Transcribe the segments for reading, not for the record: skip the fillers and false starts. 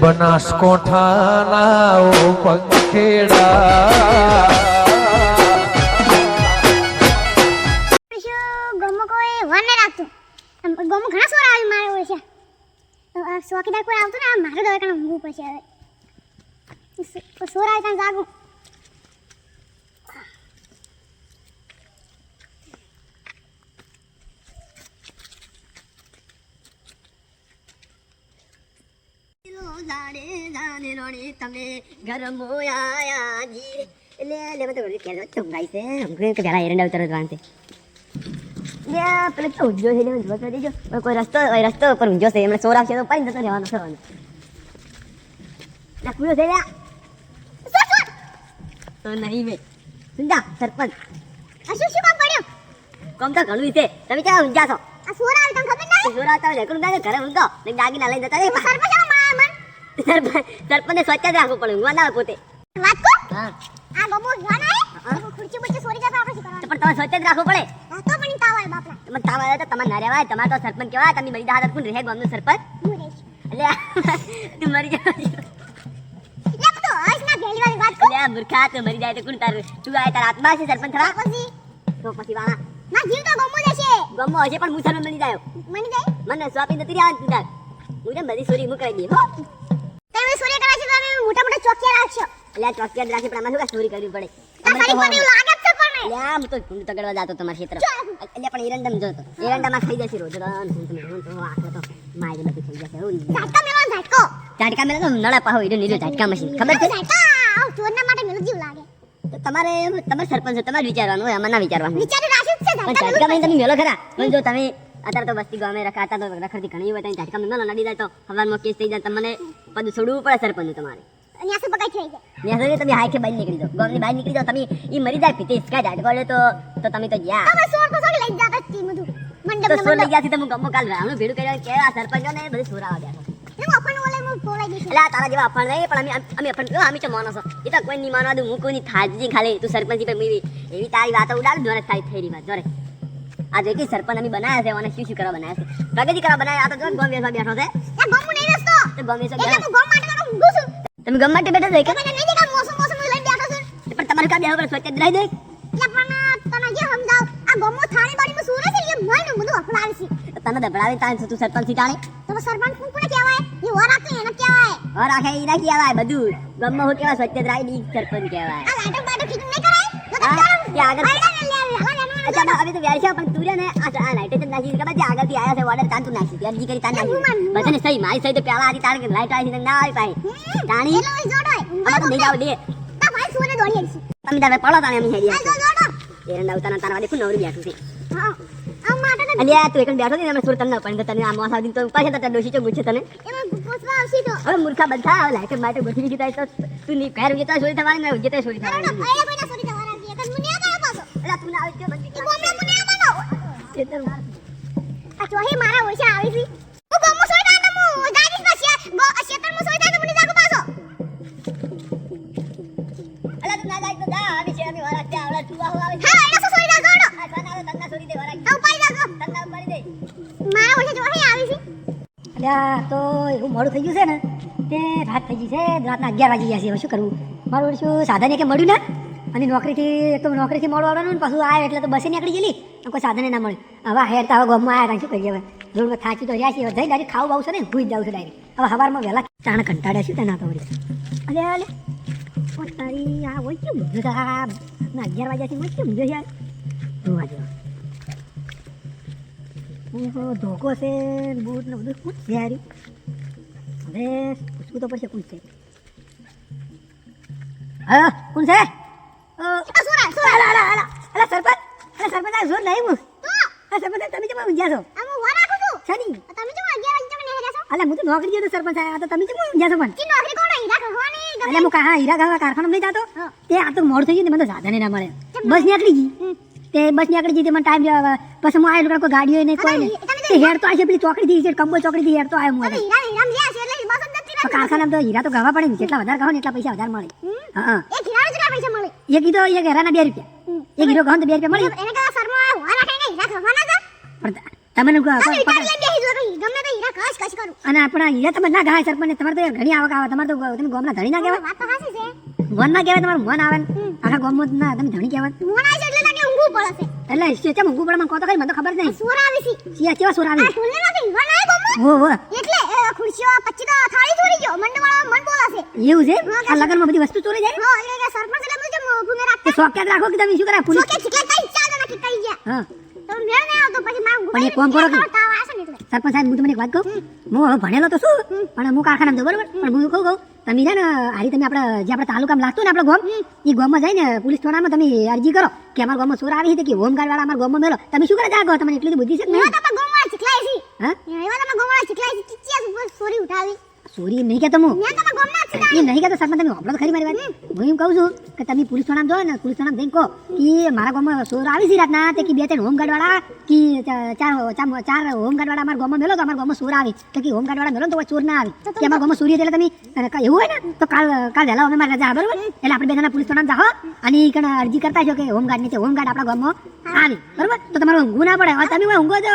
બનાસકોઠાના ઓ પંખેડા ગમો કોઈ વન ને રાખતું ગમો ઘણા સોરા આવી મારે હોય છે તો આ સોકીદાર કોઈ આવતું ને મારે દવા કામ ઊંઘવું પડશે હવે સોરા આવી ત્યાં જાગું લાડે જાને રોણે તમે ઘર મોયા જી લે લે મત કે કેલો ચંગાઈ છે હમકે કે જરા એરંડા ઉતર દવાંતે લે પેલો તો જો છે લે જો તો દેજો કોઈ રસ્તો પર ઊંજો છે એમણે સોરા છે તો પાઈ જતો રહેવાનો થવાનો લા કુયો છે લે તો નહીં મે સુંદા સરપંચ આ શું કામ પડ્યો કોમ તો ઘણું છે તમે ક્યાં ઊંજા છો આ સોરા આવી તમને ખબર નહીં સોરા તો લેકરું ગાગે ઘરે ઊંઘો ને દાગીના લઈને જતા રે સરપંચ સરપંચને સ્વચ્છ જ રાખવું પડે ઊંઘવા ના પોતે વાત કો હા આ ગમો ગાના હે ખુરચી બચ્ચે સોરી જતા આપણે શું કરવાનું પણ તમે સ્વચ્છ જ રાખવું પડે તો પણ તાવ આવે બાપલા તમે તાવ આવે તો તમારે ના રહેવાય તમારે તો સરપંચ કહેવાય તમે મરી જા કોણ રહે ગામનો સરપંચ હું રહીશ એટલે તું મરી જા લે તો આજ ના પહેલી વાળી વાત કો એટલે મૂર્ખા તું મરી જાય તો કોણ તાર તું આય તાર આત્મા છે સરપંચ થવા તો પછી વાળા ના જીવ તો ગમો જશે ગમો હશે પણ હું સરપંચ બની જાયો મની જાય મને સ્વાપી નથી રહેવાનું તું તાર હું તો બધી સોરી મુકાઈ દી હો તમે સોરી કરા છે તમે મોટા મોટા ચોકિયા રાખશો એટલે ચોકિયાત રાખી પણ આમાં શું ચોરી કરવી પડે તારી પર એવું લાગે છે પણ એટલે હું તો ઢૂંઢ તગડવા જાતો તમારા ક્ષેત્ર એટલે પણ એરંડમ જોતો એરંડામાં ખાઈ જશે રોજ તો આખો તો માય બધું થઈ જશે એવું ઝાટકા મેલો ઝાટકો ઝાટકા મેલે તો નળા પાહો ઈડો નીરો ઝાટકા મશીન ખબર છે ઝાટકા આવ ચોરના માટે મેલો જીવ લાગે તો તમારે સરપંચ છે તમારે વિચારવાનું હોય આમાં ના વિચારવાનું વિચારી રાખ્યું છે પણ ઝાટકા ઝાટકા તમે મેલો ખરા પણ જો તમે અત્યારે તો વસ્તી ગામે રખાતા તો રખડતી ઘણી હોય ઝાટકા મેલો નડી જાય તો હવારમાં કેસ થઈ જાય તમને બધું છોડવું પડે સરપંચ તમારે અહીંયા શું પકાઈ થઈ જાય ત્યાં સુધી તમે હાઈ કે બહાર નીકળી જાઓ ગામની બહાર નીકળી જાઓ તમે ઈ મરી જાય પીતે ઇસકા ઝાટકો લે તો તમે તો ગયા તમે સોર તો સોર લઈ જાતા તી બધું મંડપ તો ને સોર લઈ મંડપ ગયા થી તમે ગમો કાલ રાણું ભેડું કર્યા કે આ સરપંચો ને બધું સોરાવા બેઠો હું આપણને ઓલે હું બોલાઈ દઈશ એટલે આ તારા જેવા અફાણ નહીં પણ અમે અફાણ કહો અમે તો માનો છો એ તો કોઈ નહીં માનવા દઉં હું કોઈની થાજી ખાલી તું સરપંચ પર મેવી એવી તારી વાતો ઉડાડ જોરે તારી થઈ રહી વાત જોરે આ જે કે સરપંચ અમે બનાવ્યા છે અને શું કરવા બનાવ્યા છે પ્રગતિ કરવા બનાવ્યા આ તો જો ગોમ વેસવા બેઠો છે આ ગમુ નહીં રસ્તો તો ગોમ વેસવા એટલે હું ગમ માટે તો ઊંઘું છું તમે ગમ માટે બેઠો છો કે મને નહીં દેખા મોસમ લઈને બેઠો છું પણ તમારે કા બેહો પર સ્વચ્છ રહી દે એટલે પણ તમે જે સમજાવ આ ગમો થાળી બાડીમાં સુરે છે એ મન બધું અફડાવે છે તને દબડાવી તાણ તું સરપંચ થી તાણે તો સરપંચ કોણ કહેવાય એ વર રાખે એને કહેવાય ઓર આખે ઈ ના કહેવાય બધું ગમ હો કેવા સ્વચ્છ રહી દી સરપંચ કહેવાય આ લાટક બાટક ઠીક નહીં કરાય ત્યાં આગળ અચ્છા હવે તો વ્યાર છે પણ તું ને આ લાઈટ જ નાખી ખબર છે આગળથી આયા છે ઓર્ડર તાન તું નાખી અરજી કરી તાન નાખી બધાને સહી મારી સહી તો પહેલા આથી તાર લાઈટ આવી છે ના આવી પાઈ તાણી એલો જોડોય અમાર તો નહીં જાવ દે તા ભાઈ સુરે દોડી છે તમે તારે પડો તાણે એમ હેડી આ જોડો એરંડા ઉતારના તારા વાડે નવરી બેઠું છે હા આ માટે તો અલ્યા તું એકન બેઠો ને અમે સુર તને પણ તને આ મોસા દિન તો ઉપર છે તો ડોશી ચો ગુચ્છે તને એમાં પોસવા આવશી તો હવે મૂર્ખા બધા લાઈટ માટે ગોઠવી દીધા તો તું ની ઘર ઉજતા સોરી થવાની ને ઉજતા સોરી ના થવાની ભાઈ કોઈના સોરી દવા રાખી એક મુનિયા કરો પાછો અલ્યા તું ના આવી એ બોમડા મુનિયા બનાવો છે તો આ ચોહી મારા ઓછા આવી છે હું ગમો સોઈ ના તમુ ગાડીસ પાછે ગો આ શેતર મો સોઈ ના તમુ ની જાગો પાછો અલ્યા તું ના જાય તો જા આવી છે અમે વારા ત્યાં આવડા તું આવો આવે હા એના સોઈ ના જોડો આ તને આવે તને સોરી દે વારા આ ઉપાઈ જાગો તને ઉપાડી દે મારા ઓછા ચોહી આવી છે અલ્યા તો એવું મોડું થઈ ગયું છે ને તે રાત થઈ ગઈ છે રાતના 11 વાગી ગયા છે હવે શું કરવું મારું શું સાધન કે મળ્યું ને અને નોકરીથી એક તો નોકરીથી મોડું આવવાનું ને પાછું આવે એટલે તો બસે નીકળી ગયેલી અને કોઈ સાધને ના મળ્યું હવે હેરતા હવે ગામમાં આવ્યા શું કરીએ હવે જોડમાં થાકી તો રહ્યા છીએ જઈ ડાયરેક્ટ ખાવું બાવું છે ને ભૂઈ જ જાઉં છે ડાયરેક્ટ હવે સવારમાં વહેલા ચાણ કંટાળ્યા છું તેના તો વળી અલે તારી આ હોય કેમ ઊંઘ્યો છે આ 11 વાગ્યાથી મને કેમ ઊંઘ્યો યાર જોવા જો ધોકો છે બૂટ ને બધું શું છે યાર હવે પૂછવું તો પડશે કોણ છે હા કોણ છે આ સોરા સોરા અલા સરપંચ આ જોર નહીં હું તો આ સરપંચ તમે કેમ ઊંઘ્યા છો આ હું વર રાખું છું છની તમે જો 11 વાગે તક નહીં રહ્યા છો અલા હું તો નોકરી ગયો તો સરપંચ આ તો તમે કેમ ઊંઘ્યા છો પણ કી નોકરી કોણ હીરા ખવાની ગમે અલા હું હા હીરા ગાવા કારખાના નહીં જાતો તે આ તો મોડ થઈ ગયું ને મને તો સાધને ના મળે બસ નીકળી ગઈ તે બસ નીકળી ગઈ તે મને ટાઈમ બસ હું આવેલું કોઈ ગાડીઓ નહીં કોઈ નહીં તે હેડ તો આવી છે પેલી ચોકડી થી કંબો ચોકડી થી હેડ તો આવ્યો હું હીરા હીરા લ્યા છે એટલે બસ જ નથી કારખાના તો હીરા તો ગાવા પડે ને જેટલા વધારે ગાવ ને એટલા પૈસા વધારે મળે હા એક હીરા જ પૈસા મળે એક કીધો એક હેરાના 2 રૂપિયા એક હીરો ગાવ તો 2 રૂપિયા મળે એને કા શર્મા વાલા કઈ નહીં હીરા ખવાના છે પણ તમને તમે હીરા લઈ બેહી જો ગમે તો હીરા ખા કશ કશ કરું અને આપણા અહીંયા તમે ના ગાય સરપંચ તમારે તો ઘણી આવક આવે તમારે તો તમે ગામના ધણી ના કહેવાય વાત તો હાચી છે મન ના કહેવાય તમારું મન આવે ને આખા ગામમાં ના તમે ધણી કહેવાય મોણ આવી છે એટલે તને ઊંઘું પડે છે એટલે સ્ટેચમ ઊંઘું પડે મને કહો તો ખરી મને તો ખબર જ નહીં સોર આવી છે સિયા કેવા સોર આવે આ ઢોલને નથી વણ આય ગમો હો હો એટલે ખુરશીઓ પછી તો થાળી ચોરી ગયો મંડવાળો મન બોલાશે એવું છે આ લગનમાં બધી વસ્તુ ચોરી જાય હો એટલે સરપંચ એટલે મુજબ ભૂમે તે રાખતા શોખ ક્યાં રાખો કે તમે શું કરે પુલિસ સોકે ચીકલા કઈ ચાલે ના કઈ ગયા હા તો મેળ ને આવતો પછી મારું પણ એક કામ કરો કે તાવ આવશે ને એટલે સરપંચ સાહેબ હું તમને એક વાત કહું હું હવે ભણેલો તો શું પણ હું કારખાના દઉં બરોબર પણ હું કહું તમે છે ને હારી તમે આપણે જે આપણે તાલુકામાં લાગતું ને આપણે ગામ એ ગામમાં જઈને પોલીસ થાણામાં તમે અરજી કરો કે અમારા ગામમાં ચોર આવી છે કે હોમગાર્ડ વાળા અમારા ગામમાં મેલો તમે શું કરે જાગો તમને એટલી બધી બુદ્ધિ છે કે એવા નહીં તો ગોમવાળા ચીકલાય છે હા એવા તો ગોમવાળા ચીકલાય છે કિચિયા સોરી ઉઠાવી સોરી નહીં કહેતો હું મેં તો ગોમના છે એ નહીં કહેતો સરપંચ તમે આપણો તો ખરી મારી વાત હું એમ કહું છું કે તમે પોલીસ થાણામાં જો ને પોલીસ થાણામાં જઈને કહો કે મારા ગામમાં ચોર આવી છે રાતના તે કે બે ત્રણ હોમગાર્ડ વાળા કે ચાર હોમગાર્ડ વાળા અમારા ગામમાં મેલો તો અમારા ગામમાં ચોર આવી તો કે હોમગાર્ડ વાળા મેલો તો ચોર ના આવી કે અમારા ગામમાં ચોરી એટલે તમે એવું હોય ને તો કાલ વહેલા અમે મારા રજા બરોબર એટલે આપણે બે જણા પોલીસ થાણામાં જાઓ અને ઈ કણ અરજી કરતા છો કે હોમગાર્ડ ની હોમગાર્ડ આપણા ગામમાં આવી બરોબર તો તમારો ઊંઘું ના પડે હવે તમે હોય ઊંઘો તો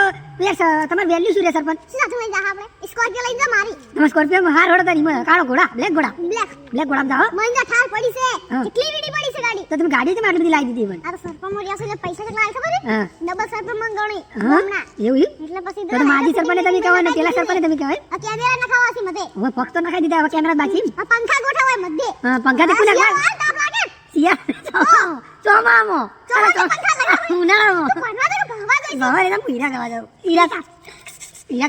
તમારે વેલ્યુ શું રહે સરપંચ શું સાથે લઈ જા આપણે સ્કોર્પિયો લઈ જા મારી તમે સ્કોર્પિયો હાર હોડો તારી કાળો ઘોડા બ્લેક ઘોડા બ્લેક ઘોડામાં જાઓ મહિના ઠાર પડી છે હા. કેટલી વીડી પડી છે ગાડી તો તમે ગાડી કેમ આટલી બધી લાવી દીધી મને આ તો સરપંચ મોરિયા છે એટલે પૈસા કેટલા આવે ખબર હા ડબલ સરપંચ માં ગણી હા ગમના એવું એટલે પછી તો માજી સરપંચ તમે કહેવાય ને પેલા સરપંચ તમે કહેવાય આ કેમેરા નખાવા છે મધે હવે પક્ષ તો નખાઈ દીધા હવે કેમેરા બાકી આ પંખા ગોઠવાય મધે હા પંખા તો કોને આ તાપ લાગે સિયા ચોમામો ઉનાળામાં ભણવા દે ભણવા દે બાબા એના હીરા ગાવા જાવ હીરા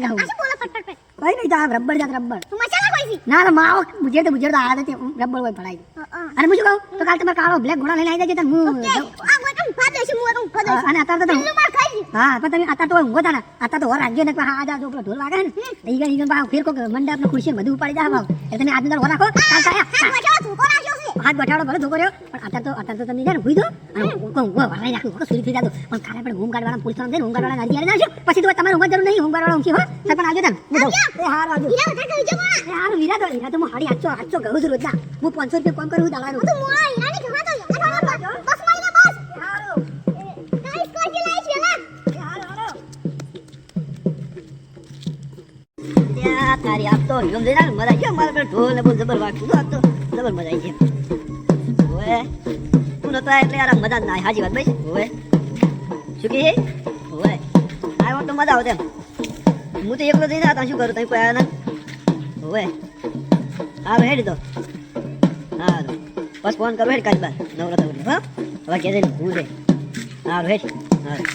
ગાવું આ શું બોલે ફટ ફટ કઈ નહીં તો આ રબ્બર જાત રબ્બર તું મસાલા કોઈ છે ના તો માવો મુજે તો આ તે રબ્બર હોય પડાઈ અને હું શું કહું તો કાલ તમારે કાળો બ્લેક ઘોડા લઈને આવી જાય તો હું આ ગોટમ ફાદે છે હું ગોટમ ફાદે અને અત્યારે તો પેલું માર ખાઈ ગયું હા પણ તમે અત્યારે તો ઊંઘો હતા ને અત્યારે તો રાખજો ને આ જા જો પેલો ઢોલ વાગે ને ઈ ગઈ ફેર કોક મંડપ ને ખુરશી બધું ઉપાડી જા ભાવ એટલે તમે આજનો રાખો કાલ હા ગોઠવા તું કોના છો છે હાથ બટાડો ભલે ધોકો રહ્યો પણ અત્યારે તો તમે છે ને ભૂઈ દો અને ઊંઘો ભરાઈ નાખું સુરી થઈ જાતો પણ કાલે આપણે હોમગાર્ડ વાળા પોલીસ વાળા હોમગાર્ડ વાળા અરજી નાખજો પછી તો તમારે ઊંઘ જરૂર નહીં હોમગાર્ડ વાળા ઊંઘી હો સરપંચ આવજો તમે હું જાઉં એ હાર આવજો હીરા બધા કહી જો કોના એ હાર હીરા તો હું હાડી 800 ઘઉં છું રોજના હું 500 રૂપિયા કોમ કરું દાડાનું તું મોળા હીરાની ઘણા તો બસ માઈને બસ હારો કાઈ સ્કોર્પિયો લાઈ છે લા એ હારો ત્યાં તારી આપ તો ગમ દેના મજા આવી ગયો મારા પર ઢોલ ને બહુ જબર વાગતું તો આપ તો જબર મજા આવી ગઈ ઓએ તું નતા એટલે યાર મજા ના હાજી વાત ભાઈ ઓએ શું કહે ઓએ આવ્યો તો મજા આવે તેમ હું તો એકલો જઈને આ શું કરું તઈ કોઈ આયા ના ઓએ હારું હેડ તો હારું બસ ફોન કરો હેડ કાલ બાર નવરા તો હા હવે કે દે હું દે હારું હેડ હારું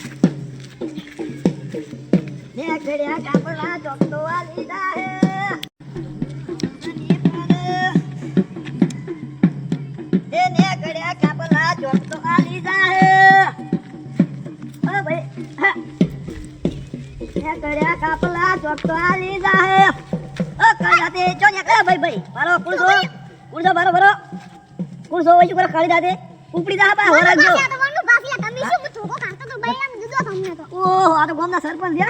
ને ઘડિયા કાપડા ચોકતો વાલી દાહે એ ને ઘડિયા કાપડા ચોકતો વાલી દાહે ઓ ભાઈ હા ને ઘડિયા કાપડા ચોકતો વાલી દાહે ઓ કાળાતે ચોન્યા કે ભાઈ બારો કુણસો બારો કુણસો હોય શું કરે કાળી દાદે ઉપડી દા બા હોરા જો આ તો વનનું બાફિયા તમે શું ઠોકો ખાતો તો ભાઈ આમ જુદો તમને તો ઓહો આ તો ગામના સરપંચ છે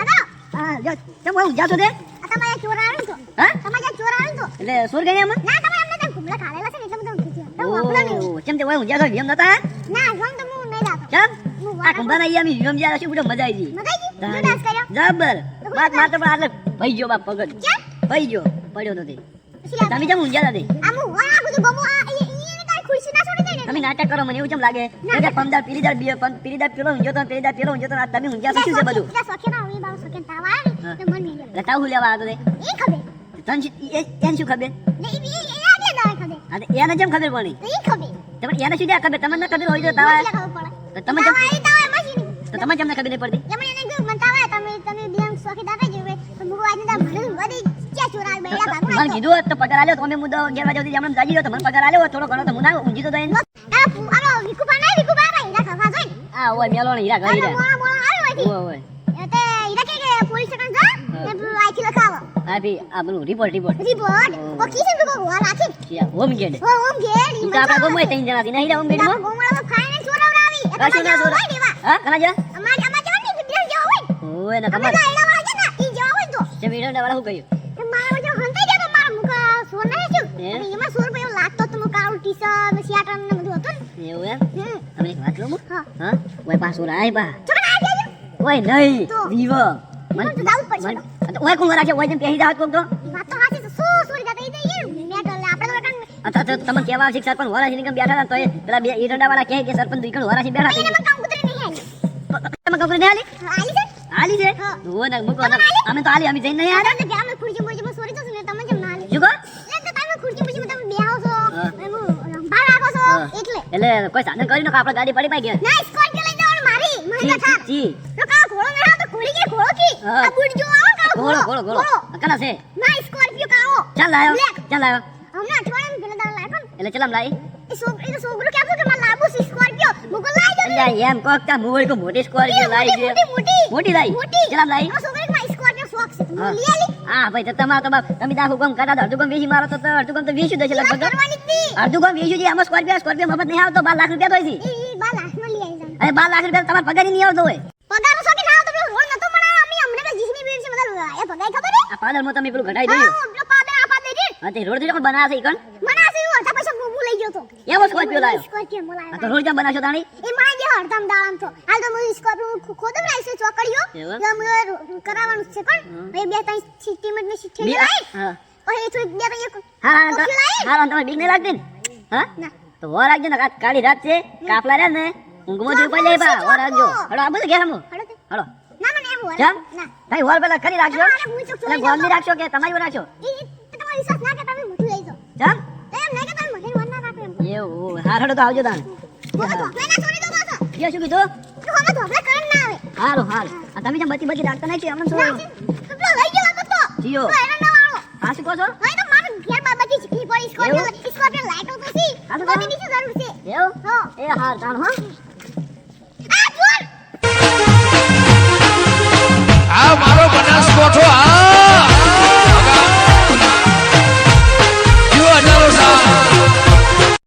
હા જો કેમ હું જાતો દે આ તમારે ચોરાણું તો હા તમારે ચોરાણું તો એટલે સોર ગયા એમાં ના તમે અમને તેમ કુબલા ખાલેલા છે ને એટલે હું તમને કીધું તો વાપરો નહીં ઓ ચમ તે હું જાતો એમ નતા ના જોન તો હું નહીં જાતો ચમ હું આ કંબાના ઈ આમી વિરમ જ્યા શું બડો મજા આવી ગઈ મગાઈ ગઈ જો ડાન્સ કર્યો જબર બાત મારતો પણ આટલે ભઈ ગયો બાપ પગજ કેમ ભઈ ગયો પડ્યો તો તે પછી તમે જેમ ઊંઝા દે આ હું આ બધું ગમો આ ઈ તારી ખુરશી ના છોડી દે ને તમે નાટક કરો મને એવું કેમ લાગે કે પમદાર પીલીદાર બી પીલીદાર પેલો ઊંઝો તો પીલીદાર પેલો ઊંઝો તો આ તમે ઊંઝા શું છે બધું એટલે સોખે ના હોય બાવ સોખે તાવ આવે ને તો મન નહીં લટાવ હુલ્યા આ તો તે ઈ ખબર તન એને શું ખબર ને ઈ આગે ના ખબર આ એને જેમ ખબર પડી ઈ ખબર તમે એને શું ખબર તમને ના ખબર હોય તો તાવા એટલે ખબર પડે તમે જેમ તાવ તાવ મશીન તો તમે જેમ ખબર નહીં પડતી જમણે એને કીધું મને તાવ આવે તમે બેમ સોખે દાદા જેવે તો મુગો આજે દા મને વધી ક્યાં ચોરા બેડા ભાગો મને કીધું હોત તો પગાર આલ્યો તો અમે મુદ્દો 11 વાગે સુધી હમણાં જાજી ગયો તો મને પગાર આલ્યો હોત થોડો ઘણો તો હું ના ઊંઘી તો દઈને આનો વિકુપા નહીં વિકુપા ભાઈ ઈરા ખવા જોઈ આ ઓય મેલો ને હીરા ગઈ રે મોળા મોળા આવ્યો હતી ઓય ઓય તે ઈરા કે પોલીસ સ્ટેશન જા ને આઈથી લખાવો આ ભી આ બધું રિપોર્ટ રિપોર્ટ ઓ કિસન તો ગો રાખી યા હોમ ગેડ ઓ ઓમ ગેડ ઈ તો આપડા ગોમય ત્રણ જણા થી નહીં હોમ ગેડ માં ગોમળા ફાઇનાન્સ ચોરાવરાવી આ શું ના જોરા હા કના જા અમાર જવાની વિડિયો જો હોય ઓય ના કમર એડા વાળા છે ને ઈ જો હોય તો જે વીડિયો વાળા હું કહ્યું તે મારા જો હંતાઈ ગયા તો મારા મુકા સોર ના છું હે? અને એમાં સોર ભાઈ લાગતો તો મુકા આઉ ટી-શર્ટ ને શર્ટ ને બધું હતું ને એવું એમ હમ તમને એક વાત કહું હા હા ઓય પાછો રાય બા છોકરા આ ગયા ઓય નહીં તો? દીવ મને તો દાઉદ પડશે તો ઓય કોણ રાખે ઓય જેમ પહેરી જાવ કોક તો વાત તો હાચી છે શું સોરી જાતા ઈ તો ઈ મેટર લે આપણે તો કણ અચ્છા તો તમને કેવા આવશે કે સરપંચ વરાસી નીકળ બેઠા હતા તો એ પેલા બે ઈરંડા વાળા કહે કે સરપંચ નીકળ વરાસી બેઠા એને હતા મને કામ કુતરી નહીં આલી તમે કપડે ને આલી આલી છે આલી છે હા. ઓ ના મુકો અમે તો આલી અમે જઈને નહીં આયા એટલે કે અમે ખુરશી મુરશી સોરી તો ને તમે જેમ ના આલી જુગો એટલે તમે ખુરશી મુરશી તમે બેહો છો હા. હું બાર રાખો છો હા. એટલે એટલે કોઈ સાધન કરી નો આપણે ગાડી પડી પાઈ ગયા ના સ્કોર્પિયો લઈ જવાનું મારી જી બેઠા જી તો કા ઘોડો ના તો ઘોડી કે ઘોડો કી હા. આ બુડ જો આવો કા ઘોડો ઘોડો ઘોડો કના છે ના સ્કોર્પિયો કાઓ ચાલ લાયો બ્લેક. ચાલ લાયો અમને અઠવાડિયામાં પેલા દાળ લાવ્યો ને એટલે ચલામ લાઈ એ છોકરું કહેતું કે મારે લાવવું છે સ્કોર્પિયો મુકો લાવી દો ને એટલે એમ કોક તા મુવડી કો મોટી સ્કોર્પિયો લાઈ છે મોટી લાઈ ચલામ લાઈ આ છોકરીને મારી સ્કોર્પિયો શોખ છે હા. હું લઈ આલી હા ભાઈ તો તમારો તો બાપ તમે દાખો ગમ કાઢા તો અડધું ગમ વેચી મારો તો અડધું ગમ તો વેચ્યું દેશે વાત લગભગ કરવાની જ નહીં અડધું ગમ વેચ્યું છે આમાં સ્કોર્પિયો મફત નહીં આવતો 12 લાખ રૂપિયા તો છે ઈ બા લાખમાં લઈ આવી જાણ અરે 12 લાખ રૂપિયા તમારે પગાર નહીં આવતો હોય પગારનો શોખ ના આવતો પેલો રોડ નતો બનાવ્યો અમે અમને તો જીસની બીડ છે બધા એ પગાર ખબર હે આ પાદર તમે પેલું ઘટાઈ હા દઉં હું પેલો પાદે આ પાદે રે હા તે રોડ જોડે બનાવે છે ઈકણ મને આ એવું હતા પૈસા હું લઈ ગયો તો એવો સ્કોર્પિયો લાયો સ્કોર્પિયો આ બોલાયો તો રોડ કેમ બનાવશો તાણી એ માં જે હડતામ દાળામ તો હાલ તો હું સ્કોર્પિયો ખોદમ લાવી છે ચોકડીઓ એવું? અમે કરાવવાનું છે કોણ એ બે ત્રણ સિટીમેન્ટ ને સિટી બી- લાવી હા ઓય થોડી બે ત્રણ હા હા કોફી લાવી? હા તમે બીક નહીં લાગતી ને હા ના તો વર રાખજો ને કાળી રાત છે કાફલા રહ્યા ને ઊંઘમાં જોઈ પડી જાય બા વર રાખજો હડો આ બધું ઘેર હમું હડો તે હડો ના મને એવું કેમ ના ભાઈ વર પેલા કરી રાખજો અરે હું ચોક એટલે ગોમની રાખશો કે તમારી રાખશો ઈ તમારો વિશ્વાસ ના કે તમે મોટું લઈ જાઓ કેમ એમ નહીં કે તમે મને વન ના રાખો એમ એવું હા હડો તો આવજો તાણ હું તો ધોકલે ના છોડી દો પાછો કે શું કીધું તો હવે ધોકલે કરન ના આવે હારું હારું આ તમે જેમ બચી રાખતા નહીં છે હમણાં ના શું તો પેલો લઈ ગયો હતો તો જીઓ તો એનો ના વાળો હા શું કહો છો હવે તો મારે ઘેર બાબાજી શીખવી પડી સ્કોર્પિયો લાઈટો તો સી હા તો બધી નીચે જરૂર છે એવું હા એ હાર તાણ હા